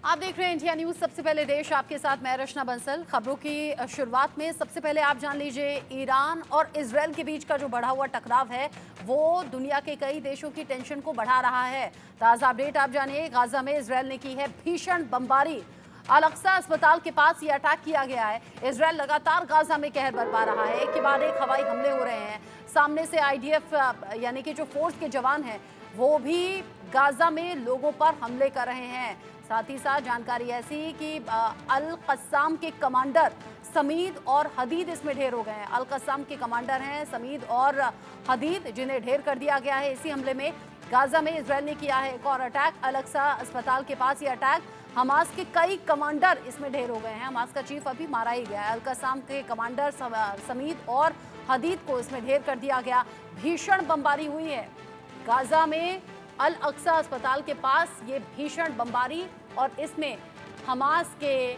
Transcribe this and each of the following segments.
आप देख रहे हैं इंडिया न्यूज। सबसे पहले देश आपके साथ मैं रचना बंसल। खबरों की शुरुआत में सबसे पहले आप जान लीजिए, ईरान और इजरायल के बीच का जो बढ़ा हुआ टकराव है वो दुनिया के कई देशों की टेंशन को बढ़ा रहा है। ताजा अपडेट आप जानिए, गाजा में इजरायल ने की है भीषण बमबारी। अल अक्सा अस्पताल के पास ये अटैक किया गया है। इजरायल लगातार गाजा में कहर बरपा रहा है, एक के बाद एक हवाई हमले हो रहे हैं। सामने से आईडीएफ यानी कि जो फोर्स के जवान हैं वो भी गाजा में लोगों पर हमले कर रहे हैं। साथ ही साथ जानकारी ऐसी कि अल कस्साम के कमांडर समीद और हदीद इसमें ढेर हो गए हैं। अल कस्साम के कमांडर हैं समीद और हदीद, जिन्हें ढेर कर दिया गया है इसी हमले में। गाजा में इजरायल ने किया है एक और अटैक। अल अक्सा अस्पताल के पास ये अटैक, हमास के कई कमांडर इसमें ढेर हो गए हैं। हमास का चीफ अभी मारा ही गया है। अल कस्साम के कमांडर समीद और हदीद को इसमें ढेर कर दिया गया। भीषण बमबारी हुई है गाजा में अल अक्सा अस्पताल के पास, ये भीषण बमबारी, और इसमें हमास के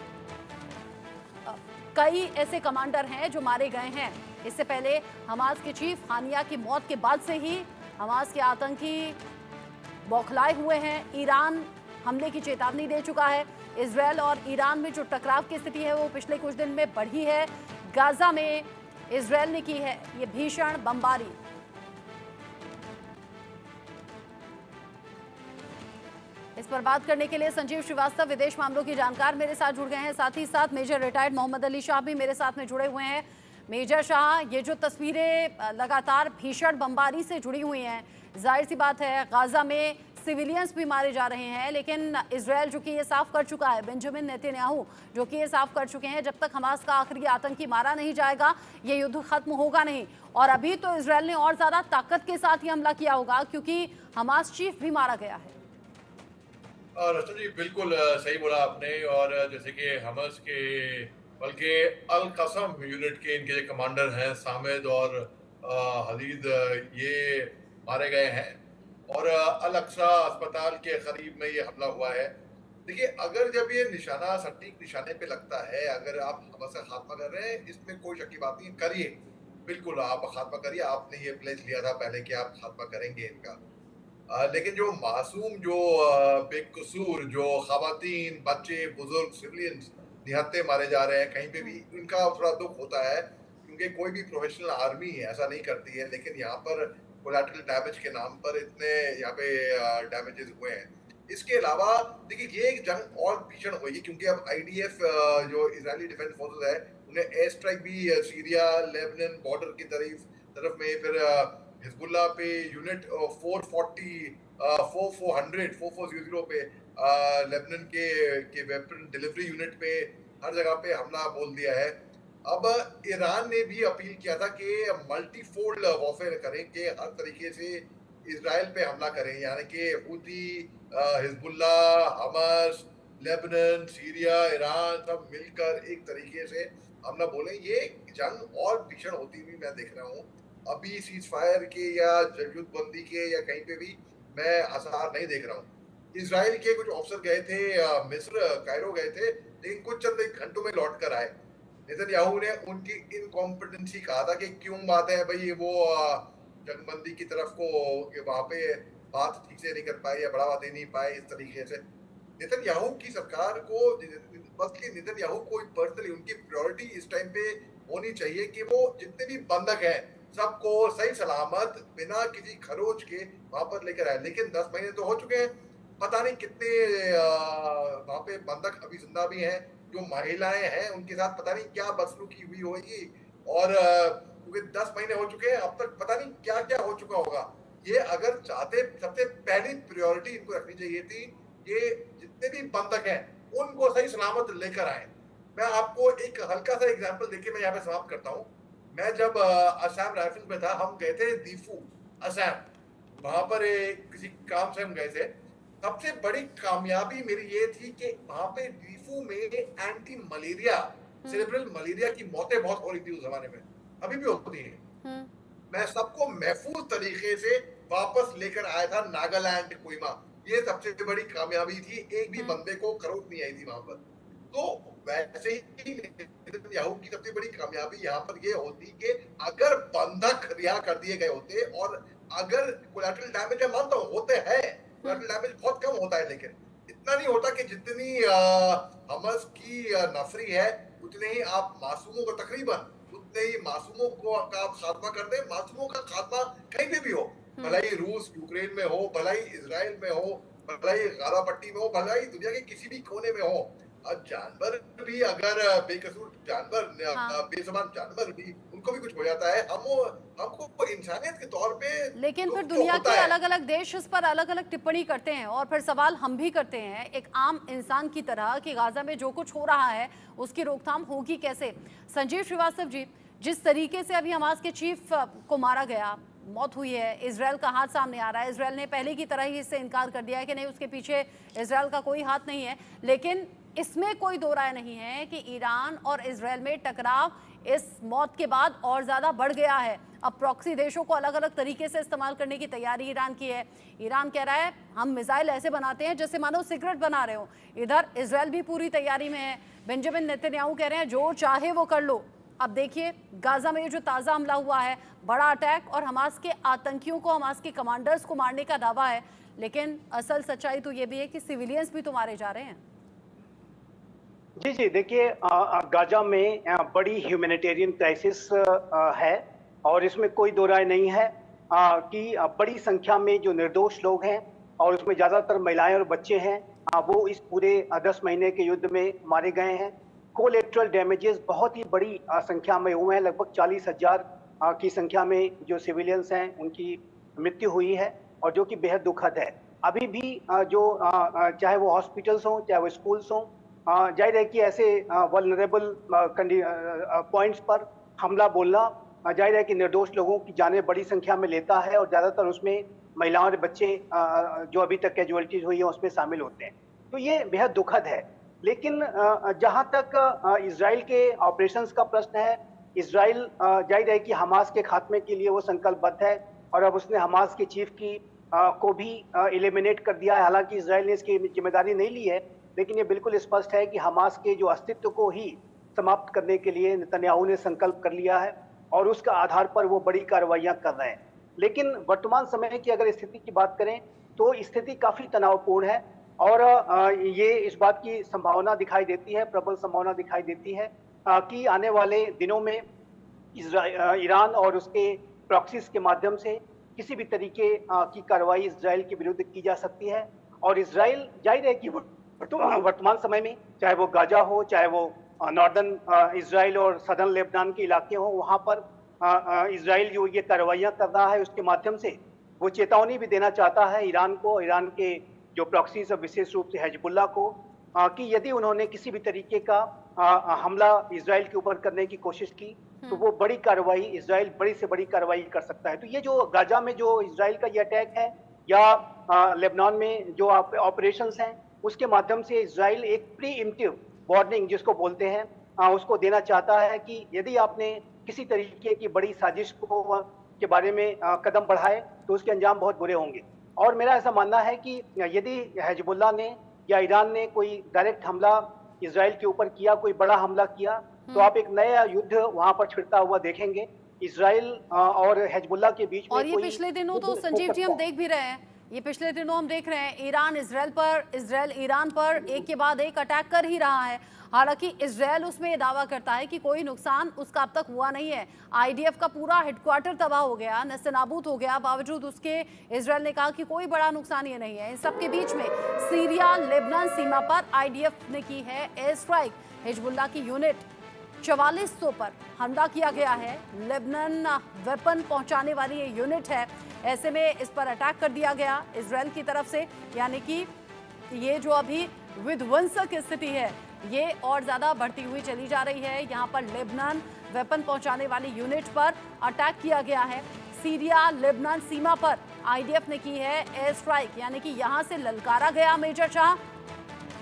कई ऐसे कमांडर हैं जो मारे गए हैं। इससे पहले हमास के चीफ हानिया की मौत के बाद से ही हमास के आतंकी बौखलाए हुए हैं। ईरान हमले की चेतावनी दे चुका है। इजरायल और ईरान में जो टकराव की स्थिति है वो पिछले कुछ दिन में बढ़ी है। गाजा में इजरायल ने की है ये भीषण बमबारी। इस पर बात करने के लिए संजीव श्रीवास्तव, विदेश मामलों की जानकार, मेरे साथ जुड़ गए हैं। साथ ही साथ मेजर रिटायर्ड मोहम्मद अली शाह भी मेरे साथ में जुड़े हुए हैं। मेजर शाह, ये जो तस्वीरें लगातार भीषण बमबारी से जुड़ी हुई हैं, जाहिर सी बात है गाजा में सिविलियंस भी मारे जा रहे हैं, लेकिन इजरायल जो कि ये साफ कर चुका है, बेंजामिन नेतन्याहू जो कि ये साफ कर चुके हैं, जब तक हमास का आखिरी आतंकी मारा नहीं जाएगा ये युद्ध खत्म होगा नहीं। और अभी तो इजरायल ने और ज्यादा ताकत के साथ ये हमला किया होगा क्योंकि हमास चीफ भी मारा गया है। रचना जी, बिल्कुल सही बोला आपने। और जैसे कि हमस के, बल्कि अल कसम यूनिट के इनके जो कमांडर हैं सामिद और हदीद, ये मारे गए हैं। और अल अक्सा अस्पताल के करीब में ये हमला हुआ है। देखिए, अगर जब ये निशाना सटीक निशाने पे लगता है, अगर आप हमस का खात्मा कर रहे हैं, इसमें कोई शक की बात नहीं, करिए, बिल्कुल आप खात्मा करिए। आपने ये प्लेज लिया था पहले कि आप खात्मा करेंगे इनका। लेकिन जो मासूम, जो बेकसूर, जो खवातीन, बच्चे, बुजुर्ग, सिविलियंस निहत्थे मारे जा रहे हैं कहीं पे भी, उनका थोड़ा दुख होता है, क्योंकि कोई भी प्रोफेशनल आर्मी ऐसा नहीं करती है। लेकिन यहाँ पर कोलैटरल डैमेज के नाम पर इतने यहाँ पे डैमेजेस हुए हैं। इसके अलावा देखिए, ये एक जंग और भीषण हुई क्योंकि अब आईडीएफ, जो इजरायली डिफेंस फोर्सेस है, उन्हें एयर स्ट्राइक भी सीरिया लेबनान बॉर्डर की तरफ में, फिर हिजबुल्लाह पे यूनिट 440 4400 पे, लेबनान के वेपन डिलीवरी यूनिट पे, हर जगह पे हमला बोल दिया है। अब ईरान ने भी अपील किया था कि मल्टीफोल्ड वॉरफेयर करें, कि हर तरीके से इजराइल पे हमला करें, यानी कि Houthi, Hezbollah, Hamas, Lebanon, Syria, Iran सब मिलकर एक तरीके से हमला बोले। ये जंग और भीषण होती हुई मैं देख रहा हूँ। अभी सीज फायर के या युद्धबंदी के या कहीं पे भी मैं आसार नहीं देख रहा हूँ। इसराइल के कुछ ऑफिसर गए थे, मिस्र कायरो गए थे, लेकिन कुछ चंद एक घंटों में लौट कर आए। नेतन्याहू ने उनकी इनकॉम्पिटेंसी कहा था कि क्यों बात है भाई, वो जंगबंदी की तरफ को वहां पे बात ठीक से नहीं कर पाए या बढ़ावा दे नहीं पाए इस तरीके से। नेतन्याहू की सरकार को, बल्कि नेतन्याहू को पर्सनली उनकी प्रायोरिटी इस टाइम पे होनी चाहिए कि वो जितने भी बंधक हैं सबको सही सलामत बिना किसी खरोच के वहां पर लेकर आए। लेकिन 10 महीने तो हो चुके हैं, पता नहीं कितने वहां पे बंधक अभी जिंदा भी हैं। जो महिलाएं हैं उनके साथ पता नहीं क्या बदसलूकी हुई होगी। और क्योंकि 10 महीने हो चुके हैं, अब तक पता नहीं क्या क्या हो चुका होगा। ये अगर चाहते, सबसे पहली प्रायोरिटी इनको रखनी चाहिए थी, ये जितने भी बंधक हैं उनको सही सलामत लेकर आए। मैं आपको एक हल्का सा एग्जांपल देके मैं यहाँ पे समाप्त करता हूँ। मैं जब असम राइफल्स में था, हम गए थे दीफू, असम। वहां पर किसी काम से हम गए थे। सबसे बड़ी कामयाबी मेरी ये थी कि वहां पे दीफू में एंटी मलेरिया, सेरेब्रल मलेरिया की मौतें बहुत हो रही थी उस जमाने में, अभी भी होती है। मैं सबको महफूज तरीके से वापस लेकर आया था नागालैंड, कोहिमा। ये सबसे बड़ी कामयाबी थी, एक भी बंदे को खरोच नहीं आई थी वहां पर। तो वैसे ही नेतन्याहू की सबसे बड़ी कामयाबी यहाँ पर ये होती कि अगर बंधक रिहा कर दिए गए होते, और अगर कोलैटरल डैमेज, मैं मानता हूँ होते हैं, कोलैटरल डैमेज बहुत कम होता है, लेकिन इतना नहीं होता कि जितनी हमास की नफरी है, उतने ही आप मासूमों को तकरीबन उतने ही मासूमों को का आप खात्मा कर दें। मासूमों का खात्मा कहीं पे भी हो, भला ही रूस यूक्रेन में हो, भला ही इसराइल में हो, भला ही गाजा पट्टी में हो, भला ही दुनिया के किसी भी कोने में हो। अब जानवर भी अगर बेकसूर जानवर हाँ, बेजुबान जानवर भी उनको भी कुछ हो जाता है, हमको इंसानियत के तौर पे लेकिन फिर दुख तो दुनिया होता के है। अलग-अलग देश इस पर अलग-अलग टिप्पणी करते हैं और फिर सवाल हम भी करते हैं एक आम इंसान की तरह कि गाजा में जो कुछ हो रहा है उसकी रोकथाम होगी कैसे। संजीव श्रीवास्तव जी, जिस तरीके से अभी हमास के चीफ को मारा गया, मौत हुई है, इजरायल का हाथ सामने आ रहा है। इजरायल ने पहले की तरह ही इससे इनकार कर दिया है कि नहीं, उसके पीछे इजरायल का कोई हाथ नहीं है। लेकिन इसमें कोई दो राय नहीं है कि ईरान और इजरायल में टकराव इस मौत के बाद और ज्यादा बढ़ गया है। अब प्रॉक्सी देशों को अलग अलग तरीके से इस्तेमाल करने की तैयारी ईरान की है। ईरान कह रहा है हम मिसाइल ऐसे बनाते हैं जैसे मानो सिगरेट बना रहे हो। इधर इजरायल भी पूरी तैयारी में है। बेंजामिन नेतन्याहू कह रहे हैं जो चाहे वो कर लो। अब देखिए गाजा में ये जो ताज़ा हमला हुआ है, बड़ा अटैक, और हमास के आतंकियों को, हमास के कमांडर्स को मारने का दावा है, लेकिन असल सच्चाई तो ये भी है कि सिविलियंस भी तो मारे जा रहे हैं। जी जी, देखिए गाजा में बड़ी ह्यूमैनिटेरियन क्राइसिस है और इसमें कोई दो राय नहीं है कि बड़ी संख्या में जो निर्दोष लोग हैं और उसमें ज़्यादातर महिलाएं और बच्चे हैं, वो इस पूरे 10 महीने के युद्ध में मारे गए हैं। कोलेट्रल डैमेजेस बहुत ही बड़ी संख्या में हुए हैं। लगभग 40,000 की संख्या में जो सिविलियंस हैं उनकी मृत्यु हुई है और जो कि बेहद दुखद है। अभी भी चाहे वो हॉस्पिटल्स हों, चाहे वो स्कूल्स हों, जाहिर है कि ऐसे वल्नरेबल पॉइंट्स पर हमला बोलना जाहिर है कि निर्दोष लोगों की जानें बड़ी संख्या में लेता है और ज़्यादातर उसमें महिलाएं और बच्चे जो अभी तक कैजुअलिटीज हुई हैं उसमें शामिल होते हैं। तो ये बेहद दुखद है। लेकिन जहाँ तक इसराइल के ऑपरेशंस का प्रश्न है, इसराइल जाहिर है कि हमास के खात्मे के लिए वो संकल्पबद्ध है और अब उसने हमास के चीफ को भी एलिमिनेट कर दिया है। हालांकि इसराइल ने इसकी जिम्मेदारी नहीं ली है, लेकिन ये बिल्कुल स्पष्ट है कि हमास के जो अस्तित्व को ही समाप्त करने के लिए नेतन्याहू ने संकल्प कर लिया है और उसका आधार पर वो बड़ी कार्रवाइयां कर रहे हैं। लेकिन वर्तमान समय की अगर स्थिति की बात करें तो स्थिति काफी तनावपूर्ण है और ये इस बात की संभावना दिखाई देती है, प्रबल संभावना दिखाई देती है कि आने वाले दिनों में ईरान और उसके प्रॉक्सीज के माध्यम से किसी भी तरीके की कार्रवाई इसराइल के विरुद्ध की जा सकती है। और इसराइल जाहिर है कि वर्तमान समय में चाहे वो गाजा हो, चाहे वो नॉर्दर्न इसराइल और सदर्न लेबनान के इलाके हों, वहाँ पर इसराइल जो ये कार्रवाइयाँ कर रहा है उसके माध्यम से वो चेतावनी भी देना चाहता है ईरान को, ईरान के जो प्रॉक्सीज, विशेष रूप से हिजबुल्लाह को, कि यदि उन्होंने किसी भी तरीके का हमला इसराइल के ऊपर करने की कोशिश की तो वो बड़ी कार्रवाई, इसराइल बड़ी से बड़ी कार्रवाई कर सकता है। तो ये जो गाजा में जो इसराइल का ये अटैक है या लेबनान में जो ऑपरेशंस हैं, उसके माध्यम से इसराइल एक प्रीएम्प्टिव वार्निंग जिसको बोलते हैं उसको देना चाहता है कि यदि आपने किसी तरीके की बड़ी साजिश को के बारे में कदम बढ़ाए तो उसके अंजाम बहुत बुरे होंगे। और मेरा ऐसा मानना है कि यदि हिजबुल्लाह ने या ईरान ने कोई डायरेक्ट हमला इसराइल के ऊपर किया, कोई बड़ा हमला किया, तो आप एक नया युद्ध वहां पर छिड़ता हुआ देखेंगे इसराइल और हिजबुल्लाह के बीच में। और ये पिछले दिनों तो संजीव जी हम देख भी रहे हैं, ये पिछले दिनों हम देख रहे हैं ईरान इजरायल पर, इजरायल ईरान पर एक के बाद एक अटैक कर ही रहा है। हालांकि इजरायल उसमें ये दावा करता है कि कोई नुकसान उसका अब तक हुआ नहीं है। आईडीएफ का पूरा हेडक्वार्टर तबाह हो गया, नस्तानाबूद हो गया, बावजूद उसके इजरायल ने कहा कि कोई बड़ा नुकसान ये नहीं है। इन सबके बीच में सीरिया लेबनान सीमा पर आईडीएफ ने की है एयर स्ट्राइक। हिजबुल्लाह की यूनिट 4400 पर हमला किया गया है। लेबनान वेपन पहुंचाने वाली ये यूनिट है, ऐसे में इस पर अटैक कर दिया गया इजरायल की तरफ से। यानी कि ये जो अभी विध्वंसक स्थिति है ये और ज़्यादा बढ़ती हुई चली जा रही है। यहाँ पर लेबनान वेपन पहुंचाने वाली यूनिट पर अटैक किया गया है। सीरिया लेबनान सीमा पर आईडीएफ ने की है एयर स्ट्राइक, यानी कि यहाँ से ललकारा गया मेजर शाह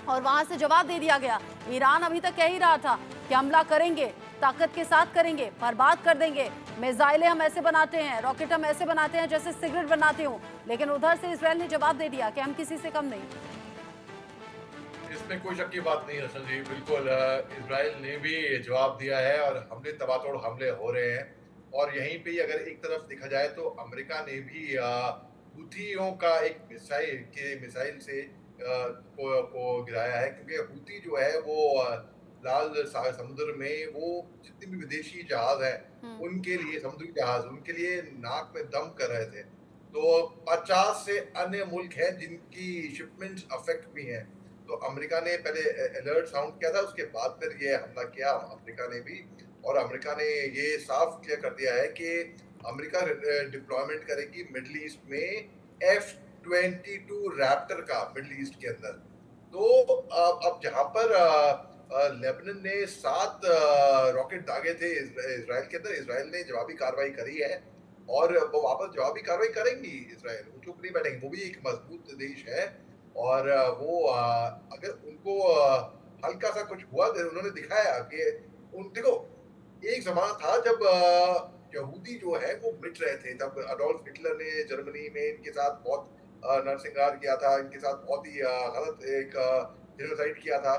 और वहां से जवाब दे दिया गया। ईरान अभी तक कह ही रहा था कि हमला करेंगे, ताकत के साथ करेंगे, बर्बाद कर देंगे, मिसाइलें हम ऐसे बनाते हैं, रॉकेट हम ऐसे बनाते हैं जैसे सिगरेट बनाते हो। लेकिन उधर से इजरायल ने जवाब दे दिया कि हम किसी से कम नहीं। इसमें कोई शक की बात नहीं है संजीव, बिल्कुल इजराइल ने भी जवाब दिया है और हमले तबातोड़ हमले हो रहे हैं। और यहीं पे अगर एक तरफ देखा जाए तो अमेरिका ने भी हूथियों का एक मिसाइल से को गिराया है, क्योंकि हूथी जो है वो लाल समुद्र में वो जितने भी विदेशी जहाज हैं हम्म। उनके लिए, समुद्री जहाज उनके लिए नाक में दम कर रहे थे। तो 50 से अन्य मुल्क हैं जिनकी शिपमेंट्स अफेक्ट भी हैं। तो अमेरिका ने पहले अलर्ट साउंड किया था, उसके बाद फिर ये हमला किया अमेरिका ने भी। और अमेरिका ने ये साफ क्लियर कर दिया है कि अमेरिका डिप्लॉयमेंट करेगी मिडल ईस्ट में F-22 रैप्टर का, मिडल ईस्ट के अंदर। तो अब जहां पर लेबनान ने 7 रॉकेट दागे थे इसराइल के अंदर, इसराइल ने जवाबी कार्रवाई करी है और वो वापस जवाबी कार्रवाई करेंगी। इसराइल वो चुप नहीं बैठेंगे, वो भी एक मजबूत देश है। और वो अगर उनको हल्का सा कुछ हुआ तो उन्होंने दिखाया कि देखो, एक जमाना था जब यहूदी जो है वो मिट रहे थे, तब अडोल्फ हिटलर ने जर्मनी में इनके साथ बहुत नरसंहार किया था, इनके साथ बहुत ही गलत एक जेनोसाइड किया था।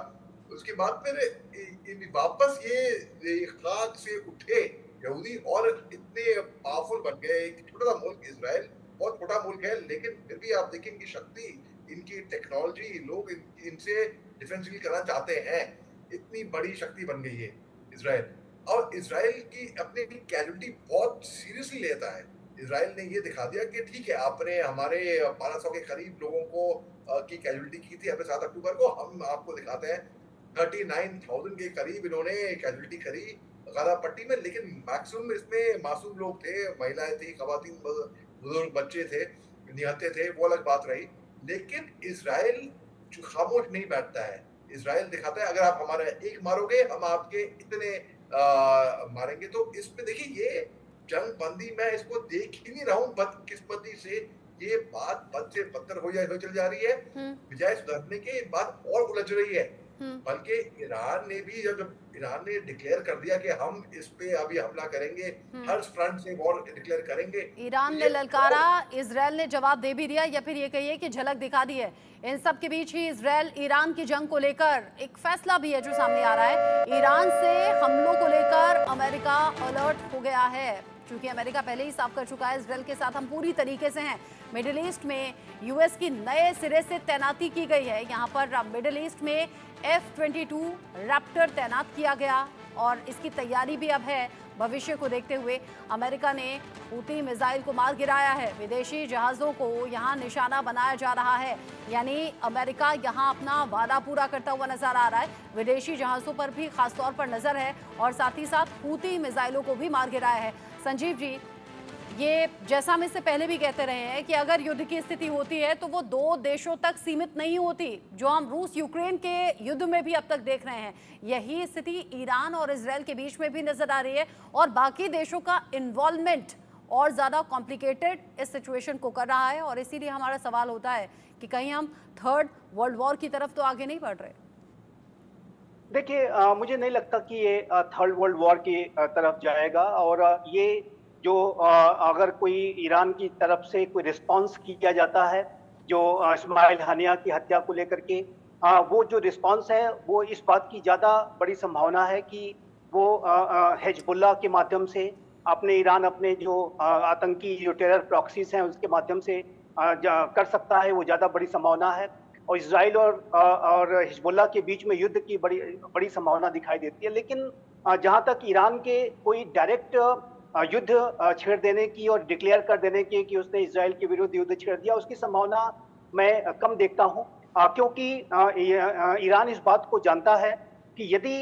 उसके बाद फिर वापस ये खाक से उठे यहूदी और इतने पावरफुल बन गए। एक छोटा सा मुल्क इसराइल, बहुत छोटा मुल्क है, लेकिन फिर भी आप देखें इनकी शक्ति, इनकी टेक्नोलॉजी, लोग इनसे डिफेंस डील करना चाहते हैं। इतनी बड़ी शक्ति बन गई है इसराइल। और इसराइल की अपनी कैजुअलिटी बहुत सीरियसली लेता है। इसराइल ने ये दिखा दिया कि ठीक है, आपने हमारे 1200 के करीब लोगों को की कैजुअलिटी की थी हमें 7 अक्टूबर को, हम आपको दिखाते हैं 39,000 के करीब इन्होंने कैजुअलिटी करी गाजा पट्टी में। लेकिन मैक्सिमम इसमें मासूम लोग थे, महिलाएं थी, खवातीन, बुजुर्ग, बच्चे थे, निहत्थे थे, वो अलग बात रही। लेकिन इसराइल खामोश नहीं बैठता है। इसराइल दिखाता है अगर आप हमारा एक मारोगे हम आपके इतने मारेंगे। तो इसमें देखिए, ये जंग बंदी मैं इसको देख ही नहीं रहा हूँ, बदकिस्मती से ये बात बद से बदतर हो चल जा रही है। बजाय सुधरने के बात और उलझ रही है। बल्कि ईरान ने भी जब ईरान ने डिक्लेयर कर दिया कि हम इस पे अभी हमला करेंगे, हर फ्रंट से वॉर डिक्लेयर करेंगे। ईरान ने ललकारा, इजराइल ने जवाब दे भी दिया, या फिर ये कहिए कि झलक दिखा दी है। इन सब के बीच ही इजराइल ईरान की जंग को लेकर एक फैसला भी है जो सामने आ रहा है। ईरान से हमलों को लेकर अमेरिका अलर्ट हो गया है, क्योंकि अमेरिका पहले ही साफ कर चुका है इजराइल के साथ हम पूरी तरीके से हैं। मिडिल ईस्ट में यूएस की नए सिरे से तैनाती की गई है। यहाँ पर मिडिल ईस्ट में F-22 रैप्टर तैनात किया गया और इसकी तैयारी भी अब है। भविष्य को देखते हुए अमेरिका ने हूती मिसाइल को मार गिराया है। विदेशी जहाज़ों को यहाँ निशाना बनाया जा रहा है, यानी अमेरिका यहाँ अपना वादा पूरा करता हुआ नजर आ रहा है। विदेशी जहाज़ों पर भी खासतौर पर नजर है और साथ ही साथ हूती मिसाइलों को भी मार गिराया है। संजीव जी, ये जैसा हम इससे पहले भी कहते रहे हैं कि अगर युद्ध की स्थिति होती है तो वो 2 देशों तक सीमित नहीं होती, जो हम रूस यूक्रेन के युद्ध में भी अब तक देख रहे हैं। यही स्थिति ईरान और इजराइल के बीच में भी नजर आ रही है और बाकी देशों का इन्वॉल्वमेंट और ज्यादा कॉम्प्लिकेटेड इस सिचुएशन को कर रहा है। और इसीलिए हमारा सवाल होता है कि कहीं हम 3rd वर्ल्ड वॉर की तरफ तो आगे नहीं बढ़ रहे। देखिए, मुझे नहीं लगता कि ये 3rd वर्ल्ड वॉर की तरफ जाएगा। और ये जो अगर कोई ईरान की तरफ से कोई रिस्पांस किया जाता है जो इस्माइल हानिया की हत्या को लेकर के, वो जो रिस्पांस है वो इस बात की ज़्यादा बड़ी संभावना है कि वो हिजबुल्लाह के माध्यम से अपने ईरान अपने जो आतंकी जो टेरर प्रॉक्सीज हैं उसके माध्यम से कर सकता है, वो ज़्यादा बड़ी संभावना है। और इसराइल और हिजबुल्लाह के बीच में युद्ध की बड़ी संभावना दिखाई देती है। लेकिन जहाँ तक ईरान के कोई डायरेक्ट युद्ध छेड़ देने की और डिक्लेयर कर देने की कि उसने इजराइल के विरुद्ध युद्ध छेड़ दिया, उसकी संभावना मैं कम देखता हूं, क्योंकि ईरान इस बात को जानता है कि यदि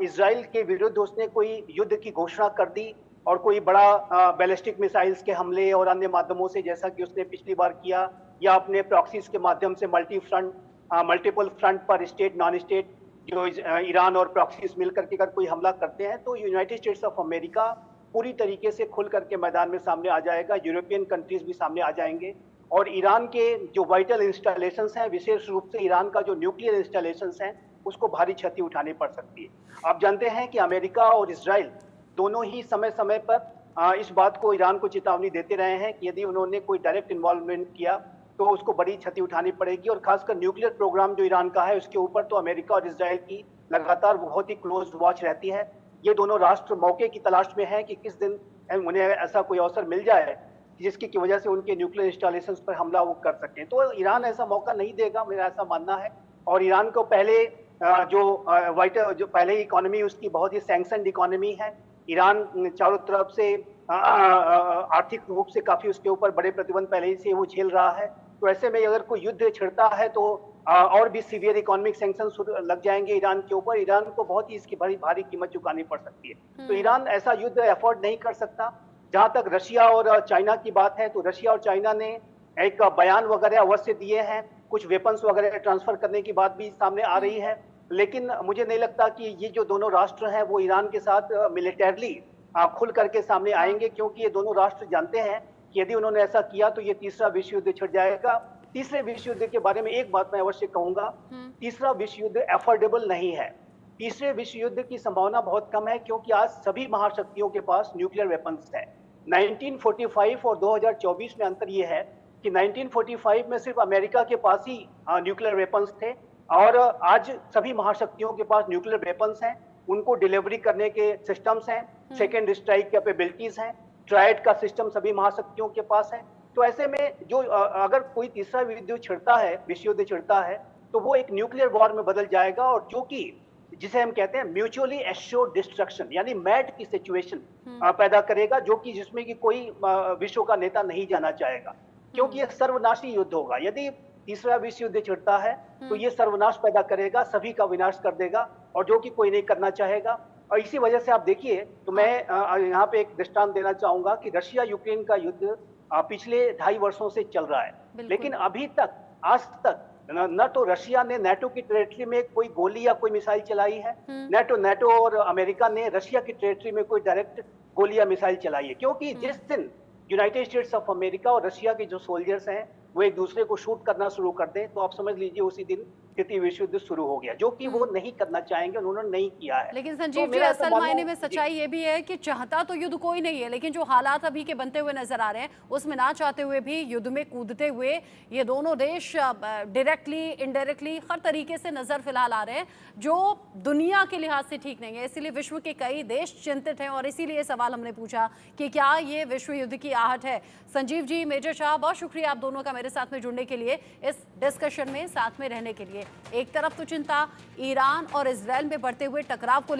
इजराइल के विरुद्ध उसने कोई युद्ध की घोषणा कर दी और कोई बड़ा बैलिस्टिक मिसाइल्स के हमले और अन्य माध्यमों से, जैसा कि उसने पिछली बार किया, या अपने प्रॉक्सीज के माध्यम से मल्टीपल फ्रंट पर स्टेट नॉन स्टेट जो ईरान और प्रॉक्सीज मिलकर के अगर कोई हमला करते हैं, तो यूनाइटेड स्टेट्स ऑफ अमेरिका पूरी तरीके से खुल करके मैदान में सामने आ जाएगा। यूरोपियन कंट्रीज भी सामने आ जाएंगे और ईरान के जो वाइटल इंस्टॉलेशंस हैं, विशेष रूप से ईरान का जो न्यूक्लियर इंस्टॉलेशंस हैं, उसको भारी क्षति उठानी पड़ सकती है। आप जानते हैं कि अमेरिका और इजराइल दोनों ही समय समय पर इस बात को ईरान को चेतावनी देते रहे हैं कि यदि उन्होंने कोई डायरेक्ट इन्वॉल्वमेंट किया तो उसको बड़ी क्षति उठानी पड़ेगी। और खासकर न्यूक्लियर प्रोग्राम जो ईरान का है उसके ऊपर तो अमेरिका और इजराइल की लगातार बहुत ही क्लोज वॉच रहती है। ये दोनों राष्ट्र मौके की तलाश में हैं कि किस दिन उन्हें ऐसा कोई अवसर मिल जाए जिसकी की वजह से उनके न्यूक्लियर इंस्टॉलेशंस पर हमला वो कर सकें। तो ईरान ऐसा मौका नहीं देगा, मेरा ऐसा मानना है। और ईरान को पहले जो पहले इकोनॉमी उसकी बहुत ही सैंक्शनड इकोनॉमी है। ईरान चारों तरफ से आर्थिक रूप से काफी उसके ऊपर बड़े प्रतिबंध पहले से वो झेल रहा है। तो ऐसे में अगर कोई युद्ध छिड़ता है तो और भी सीवियर इकोनॉमिक सैंक्शंस लग जाएंगे ईरान के ऊपर। ईरान को बहुत ही इसकी भारी कीमत चुकानी पड़ सकती है। तो ईरान ऐसा युद्ध अफोर्ड नहीं कर सकता। जहां तक रशिया और चाइना की बात है, तो रशिया और चाइना ने एक बयान वगैरह अवश्य दिए हैं, कुछ वेपन्स वगैरह ट्रांसफर करने की बात भी सामने आ रही है। लेकिन मुझे नहीं लगता कि ये जो दोनों राष्ट्र हैं वो ईरान के साथ मिलिटरली खुल करके सामने आएंगे, क्योंकि ये दोनों राष्ट्र जानते हैं कि यदि उन्होंने ऐसा किया तो ये तीसरा विश्व युद्ध छिड़ जाएगा। तीसरे विश्व युद्ध के बारे में एक बात मैं अवश्य कहूंगा, तीसरा विश्व युद्ध अफोर्डेबल नहीं है। तीसरे विश्व युद्ध की संभावना बहुत कम है, क्योंकि आज सभी महाशक्तियों के पास न्यूक्लियर वेपन्स है। 1945 और 2024 में अंतर यह है कि 1945 में सिर्फ अमेरिका के पास ही न्यूक्लियर वेपन्स थे, और आज सभी महाशक्तियों के पास न्यूक्लियर वेपन्स हैं। उनको डिलीवरी करने के सिस्टम्स हैं, सेकेंड स्ट्राइक कैपेबिलिटीज हैं, ट्रायड का सिस्टम सभी महाशक्तियों के पास है। तो ऐसे में जो अगर कोई तीसरा विश्व छिड़ता है, विश्व युद्ध छिड़ता है, तो वो एक न्यूक्लियर वॉर में बदल जाएगा, और जो कि जिसे हम कहते हैं म्यूचुअली एश्योर्ड डिस्ट्रक्शन, यानी मैड की सिचुएशन पैदा करेगा, जो कि जिसमें कि कोई विश्व का नेता नहीं जाना चाहेगा, क्योंकि ये सर्वनाशी युद्ध होगा। यदि तीसरा विश्व युद्ध छिड़ता है तो ये सर्वनाश पैदा करेगा, सभी का विनाश कर देगा, और जो कि कोई नहीं करना चाहेगा। और इसी वजह से आप देखिए, तो मैं यहाँ पे एक दृष्टांत देना चाहूंगा कि रशिया यूक्रेन का युद्ध पिछले 2.5 वर्षों से चल रहा है, लेकिन अभी तक आज तक न तो रशिया ने नेटो की टेरिटरी में कोई गोली या कोई मिसाइल चलाई है, नेटो और अमेरिका ने रशिया की टेरिटरी में कोई डायरेक्ट गोली या मिसाइल चलाई है। क्योंकि जिस दिन यूनाइटेड स्टेट्स ऑफ अमेरिका और रशिया के जो सोल्जर्स हैं वो एक दूसरे को शूट करना शुरू कर दें, तो आप समझ लीजिए उसी दिन तृतीय विश्व युद्ध शुरू हो गया, जो कि वो नहीं करना चाहेंगे, उन्होंने नहीं किया है। लेकिन संजीव जी, असल मायने में सच्चाई ये भी है कि चाहता तो युद्ध कोई नहीं है, लेकिन जो हालात अभी के बनते हुए नजर आ रहे हैं उसमें ना चाहते हुए भी युद्ध में कूदते हुए ये दोनों देश डायरेक्टली इनडायरेक्टली हर तरीके से नजर फिलहाल आ रहे हैं, जो दुनिया के लिहाज से ठीक नहीं है। इसीलिए विश्व के कई देश चिंतित हैं, और इसीलिए सवाल हमने पूछा कि क्या ये विश्व युद्ध की आहट है। संजीव जी, मेजर शाह, बहुत शुक्रिया आप दोनों का मेरे साथ में जुड़ने के लिए, इस डिस्कशन में साथ में रहने के लिए। एक तरफ तो चिंता ईरान और इजरायल में बढ़ते हुए टकराव को